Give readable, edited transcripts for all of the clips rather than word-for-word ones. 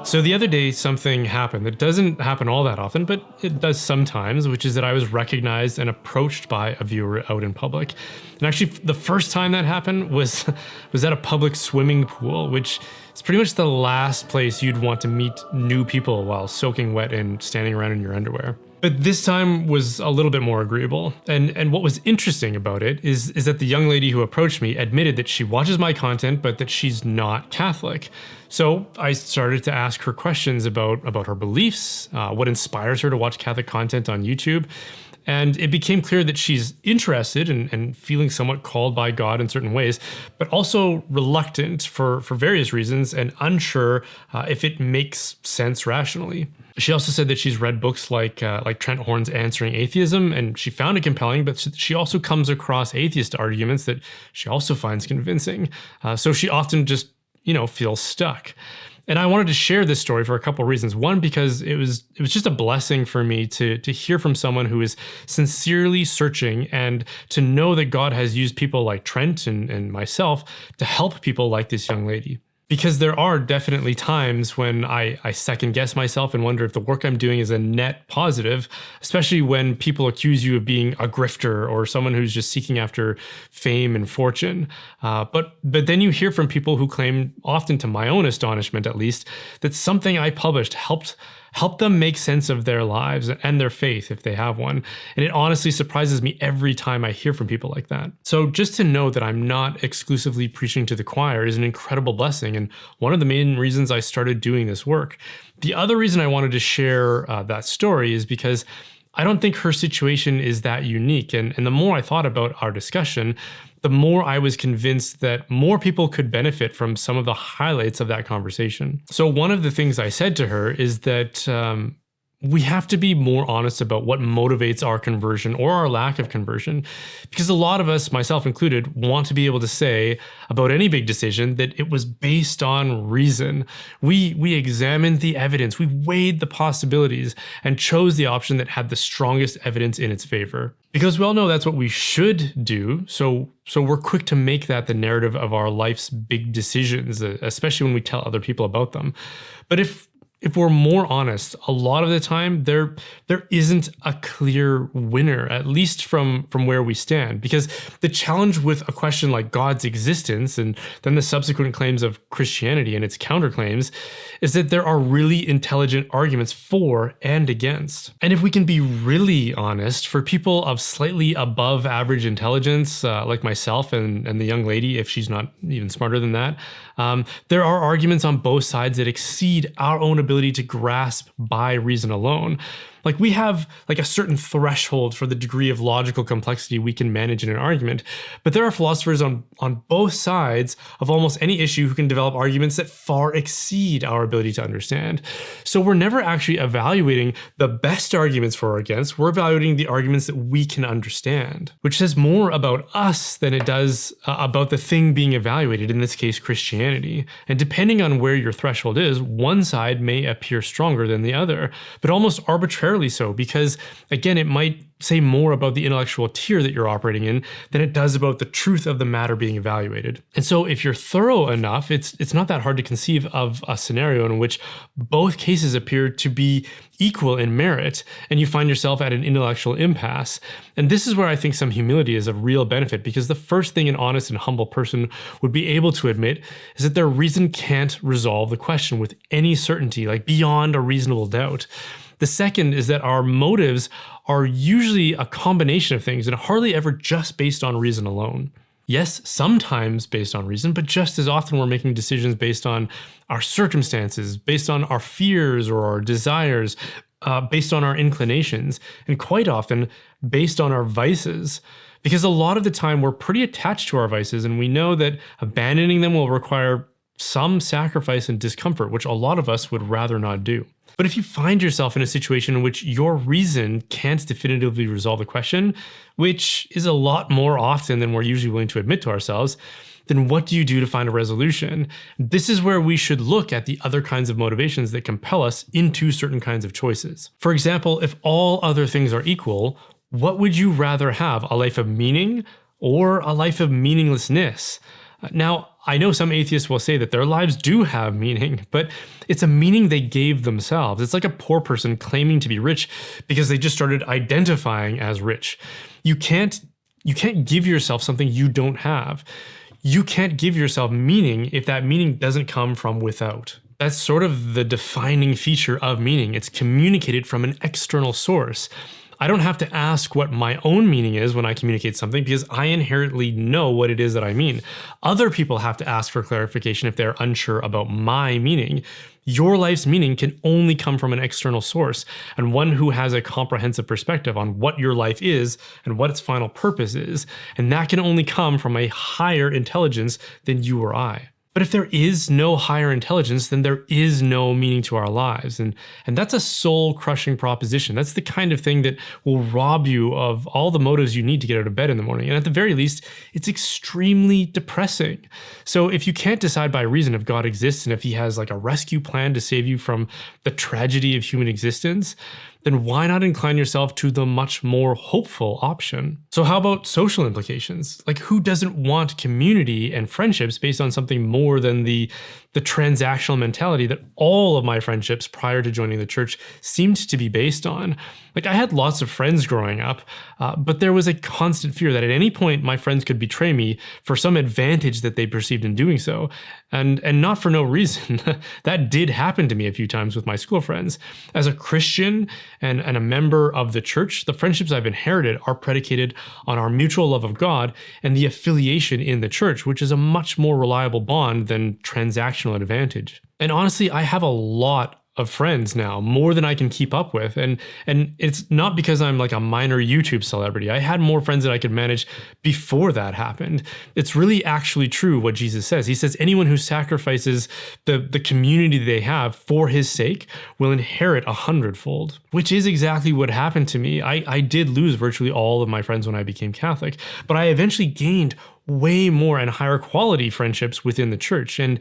So the other day, something happened that doesn't happen all that often, but it does sometimes, which is that I was recognized and approached by a viewer out in public. And actually, the first time that happened was at a public swimming pool, which is pretty much the last place you'd want to meet new people while soaking wet and standing around in your underwear. But this time was a little bit more agreeable. And what was interesting about it is that the young lady who approached me admitted that she watches my content, but that she's not Catholic. So I started to ask her questions about her beliefs, what inspires her to watch Catholic content on YouTube. And it became clear that she's interested and feeling somewhat called by God in certain ways, but also reluctant for various reasons and unsure if it makes sense rationally. She also said that she's read books like Trent Horn's Answering Atheism, and she found it compelling, but she also comes across atheist arguments that she also finds convincing. So she often just, feels stuck. And I wanted to share this story for a couple of reasons. One, because it was just a blessing for me to hear from someone who is sincerely searching, and to know that God has used people like Trent and myself to help people like this young lady. Because there are definitely times when I second guess myself and wonder if the work I'm doing is a net positive, especially when people accuse you of being a grifter or someone who's just seeking after fame and fortune. But then you hear from people who claim, often to my own astonishment at least, that something I published helped them make sense of their lives and their faith if they have one. And it honestly surprises me every time I hear from people like that. So just to know that I'm not exclusively preaching to the choir is an incredible blessing, and one of the main reasons I started doing this work. The other reason I wanted to share that story is because I don't think her situation is that unique. And the more I thought about our discussion, the more I was convinced that more people could benefit from some of the highlights of that conversation. So one of the things I said to her is that we have to be more honest about what motivates our conversion or our lack of conversion, because a lot of us, myself included, want to be able to say about any big decision that it was based on reason. We examined the evidence, we weighed the possibilities, and chose the option that had the strongest evidence in its favor. Because we all know that's what we should do, so we're quick to make that the narrative of our life's big decisions, especially when we tell other people about them. But if we're more honest, a lot of the time there isn't a clear winner, at least from where we stand. Because the challenge with a question like God's existence, and then the subsequent claims of Christianity and its counterclaims, is that there are really intelligent arguments for and against. And if we can be really honest, for people of slightly above average intelligence, like myself and the young lady, if she's not even smarter than that, there are arguments on both sides that exceed our own ability to grasp by reason alone. Like, we have a certain threshold for the degree of logical complexity we can manage in an argument, but there are philosophers on both sides of almost any issue who can develop arguments that far exceed our ability to understand. So we're never actually evaluating the best arguments for or against, we're evaluating the arguments that we can understand, which says more about us than it does about the thing being evaluated, in this case Christianity. And depending on where your threshold is, one side may appear stronger than the other, but almost arbitrarily so, because again, it might say more about the intellectual tier that you're operating in than it does about the truth of the matter being evaluated. And so if you're thorough enough, it's not that hard to conceive of a scenario in which both cases appear to be equal in merit, and you find yourself at an intellectual impasse. And this is where I think some humility is of real benefit, because the first thing an honest and humble person would be able to admit is that their reason can't resolve the question with any certainty, like beyond a reasonable doubt. The second is that our motives are usually a combination of things and hardly ever just based on reason alone. Yes, sometimes based on reason, but just as often we're making decisions based on our circumstances, based on our fears or our desires, based on our inclinations, and quite often based on our vices. Because a lot of the time we're pretty attached to our vices, and we know that abandoning them will require some sacrifice and discomfort, which a lot of us would rather not do. But if you find yourself in a situation in which your reason can't definitively resolve the question, which is a lot more often than we're usually willing to admit to ourselves, then what do you do to find a resolution? This is where we should look at the other kinds of motivations that compel us into certain kinds of choices. For example, if all other things are equal, what would you rather have, a life of meaning or a life of meaninglessness? Now, I know some atheists will say that their lives do have meaning, but it's a meaning they gave themselves. It's like a poor person claiming to be rich because they just started identifying as rich. You can't give yourself something you don't have. You can't give yourself meaning if that meaning doesn't come from without. That's sort of the defining feature of meaning. It's communicated from an external source. I don't have to ask what my own meaning is when I communicate something because I inherently know what it is that I mean. Other people have to ask for clarification if they're unsure about my meaning. Your life's meaning can only come from an external source, and one who has a comprehensive perspective on what your life is and what its final purpose is, and that can only come from a higher intelligence than you or I. But if there is no higher intelligence, then there is no meaning to our lives. And that's a soul-crushing proposition. That's the kind of thing that will rob you of all the motives you need to get out of bed in the morning. And at the very least, it's extremely depressing. So if you can't decide by reason if God exists and if he has like a rescue plan to save you from the tragedy of human existence, then why not incline yourself to the much more hopeful option? So how about social implications? Like, who doesn't want community and friendships based on something more than the transactional mentality that all of my friendships prior to joining the church seemed to be based on? Like, I had lots of friends growing up, but there was a constant fear that at any point my friends could betray me for some advantage that they perceived in doing so, and not for no reason. That did happen to me a few times with my school friends. As a Christian and a member of the church, the friendships I've inherited are predicated on our mutual love of God and the affiliation in the church, which is a much more reliable bond than transactional advantage. And honestly, I have a lot of friends now, more than I can keep up with. And it's not because I'm like a minor YouTube celebrity. I had more friends than I could manage before that happened. It's really actually true what Jesus says. He says anyone who sacrifices the community they have for his sake will inherit 100-fold, which is exactly what happened to me. I did lose virtually all of my friends when I became Catholic, but I eventually gained way more and higher quality friendships within the church. And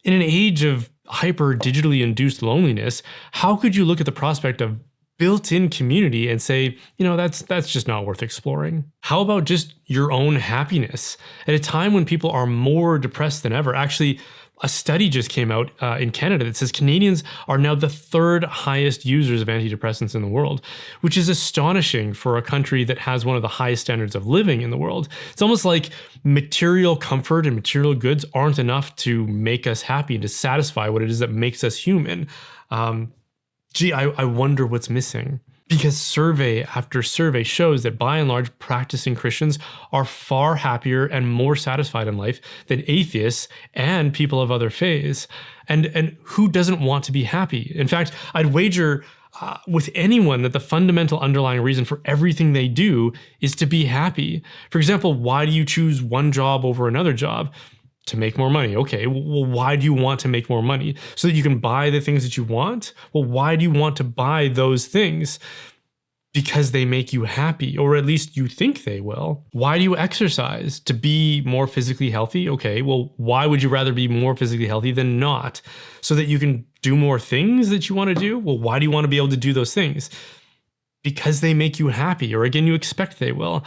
in an age of hyper digitally induced loneliness, how could you look at the prospect of built-in community and say, that's just not worth exploring? How about just your own happiness? At a time when people are more depressed than ever, actually, a study just came out in Canada that says Canadians are now the third highest users of antidepressants in the world, which is astonishing for a country that has one of the highest standards of living in the world. It's almost like material comfort and material goods aren't enough to make us happy and to satisfy what it is that makes us human. I wonder what's missing. Because survey after survey shows that by and large, practicing Christians are far happier and more satisfied in life than atheists and people of other faiths. And who doesn't want to be happy? In fact, I'd wager with anyone that the fundamental underlying reason for everything they do is to be happy. For example, why do you choose one job over another job? To make more money. Okay, well, why do you want to make more money? So that you can buy the things that you want? Well, why do you want to buy those things? Because they make you happy, or at least you think they will. Why do you exercise? To be more physically healthy? Okay, well, why would you rather be more physically healthy than not? So that you can do more things that you want to do? Well, why do you want to be able to do those things? Because they make you happy, or again, you expect they will.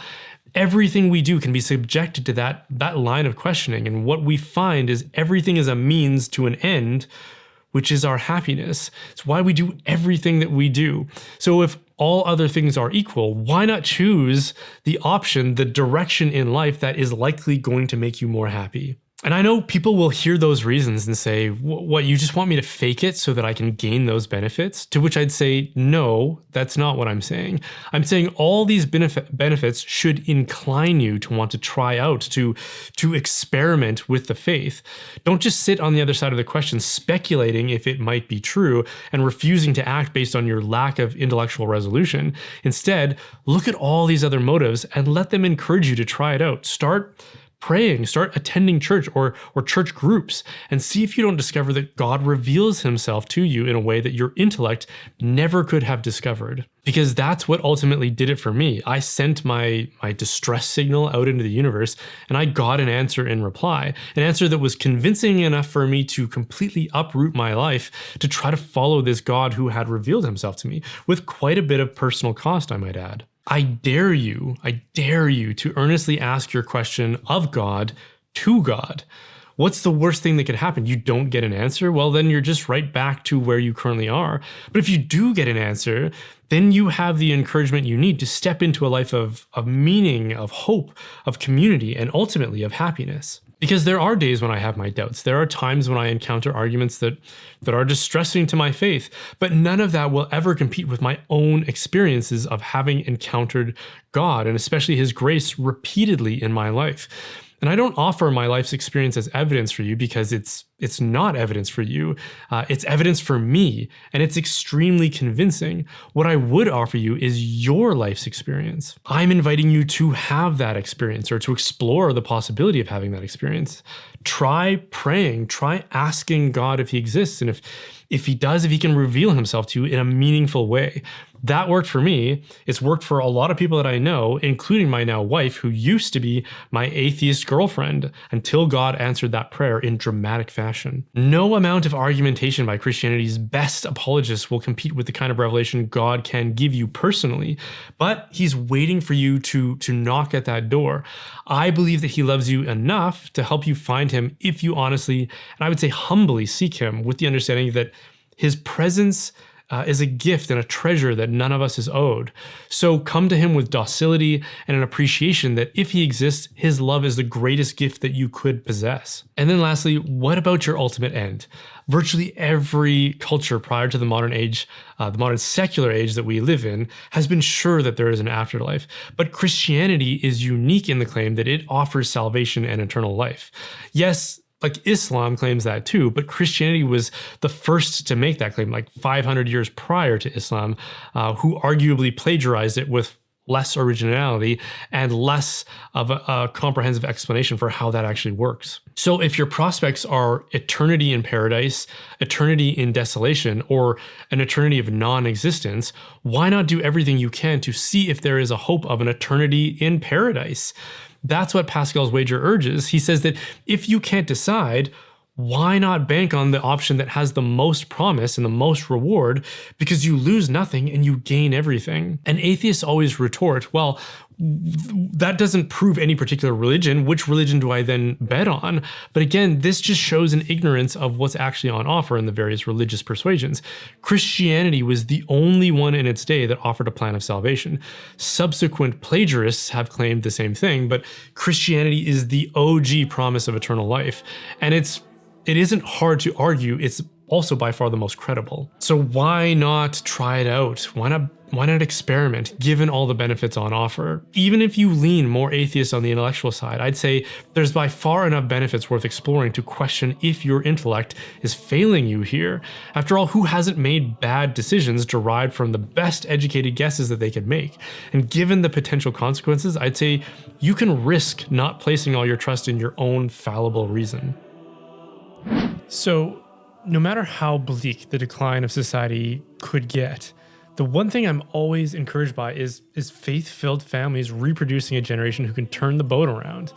Everything we do can be subjected to that line of questioning, and what we find is everything is a means to an end, which is our happiness. It's why we do everything that we do. So if all other things are equal, why not choose the option, the direction in life that is likely going to make you more happy? And I know people will hear those reasons and say, what, you just want me to fake it so that I can gain those benefits? To which I'd say, no, that's not what I'm saying. I'm saying all these benefits should incline you to want to try out, to experiment with the faith. Don't just sit on the other side of the question speculating if it might be true and refusing to act based on your lack of intellectual resolution. Instead, look at all these other motives and let them encourage you to try it out. Start praying, start attending church or church groups, and see if you don't discover that God reveals himself to you in a way that your intellect never could have discovered. Because that's what ultimately did it for me. I sent my distress signal out into the universe, and I got an answer in reply, an answer that was convincing enough for me to completely uproot my life to try to follow this God who had revealed himself to me, with quite a bit of personal cost, I might add. I dare you to earnestly ask your question of God to God. What's the worst thing that could happen? You don't get an answer? Well, then you're just right back to where you currently are. But if you do get an answer, then you have the encouragement you need to step into a life of meaning, of hope, of community, and ultimately of happiness. Because there are days when I have my doubts. There are times when I encounter arguments that are distressing to my faith, but none of that will ever compete with my own experiences of having encountered God, and especially His grace repeatedly in my life. And I don't offer my life's experience as evidence for you because it's not evidence for you. It's evidence for me, and it's extremely convincing. What I would offer you is your life's experience. I'm inviting you to have that experience, or to explore the possibility of having that experience. Try praying, try asking God if He exists, and if He does, if He can reveal Himself to you in a meaningful way. That worked for me. It's worked for a lot of people that I know, including my now wife, who used to be my atheist girlfriend, until God answered that prayer in dramatic fashion. No amount of argumentation by Christianity's best apologists will compete with the kind of revelation God can give you personally, but He's waiting for you to knock at that door. I believe that He loves you enough to help you find Him if you honestly, and I would say humbly, seek Him, with the understanding that His presence is a gift and a treasure that none of us is owed. So come to Him with docility and an appreciation that if He exists, His love is the greatest gift that you could possess. And then lastly, what about your ultimate end? Virtually every culture prior to the modern age, the modern secular age that we live in, has been sure that there is an afterlife. But Christianity is unique in the claim that it offers salvation and eternal life. Yes, like Islam claims that too, but Christianity was the first to make that claim, like 500 years prior to Islam, who arguably plagiarized it with less originality and less of a comprehensive explanation for how that actually works. So if your prospects are eternity in paradise, eternity in desolation, or an eternity of non-existence, why not do everything you can to see if there is a hope of an eternity in paradise? That's what Pascal's wager urges. He says that if you can't decide, why not bank on the option that has the most promise and the most reward, because you lose nothing and you gain everything? And atheists always retort, well, that doesn't prove any particular religion. Which religion do I then bet on? But again, this just shows an ignorance of what's actually on offer in the various religious persuasions. Christianity was the only one in its day that offered a plan of salvation. Subsequent plagiarists have claimed the same thing, but Christianity is the OG promise of eternal life. And it isn't hard to argue it's also by far the most credible. So why not try it out? Why not experiment, given all the benefits on offer? Even if you lean more atheist on the intellectual side, I'd say there's by far enough benefits worth exploring to question if your intellect is failing you here. After all, who hasn't made bad decisions derived from the best educated guesses that they could make? And given the potential consequences, I'd say you can risk not placing all your trust in your own fallible reason. So, no matter how bleak the decline of society could get, the one thing I'm always encouraged by is faith-filled families reproducing a generation who can turn the boat around.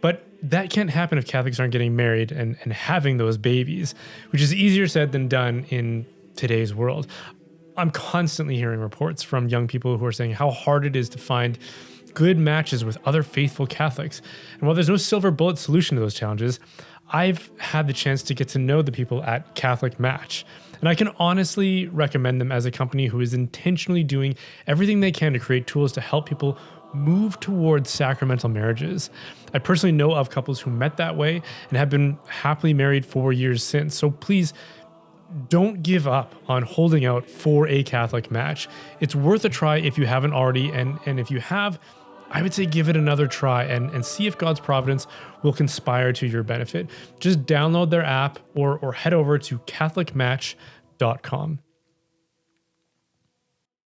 But that can't happen if Catholics aren't getting married and having those babies, which is easier said than done in today's world. I'm constantly hearing reports from young people who are saying how hard it is to find good matches with other faithful Catholics. And while there's no silver bullet solution to those challenges, I've had the chance to get to know the people at Catholic Match, and I can honestly recommend them as a company who is intentionally doing everything they can to create tools to help people move towards sacramental marriages. I personally know of couples who met that way and have been happily married for years since. So please don't give up on holding out for a Catholic Match. It's worth a try if you haven't already, and if you have, I would say give it another try and see if God's providence will conspire to your benefit. Just download their app or head over to catholicmatch.com.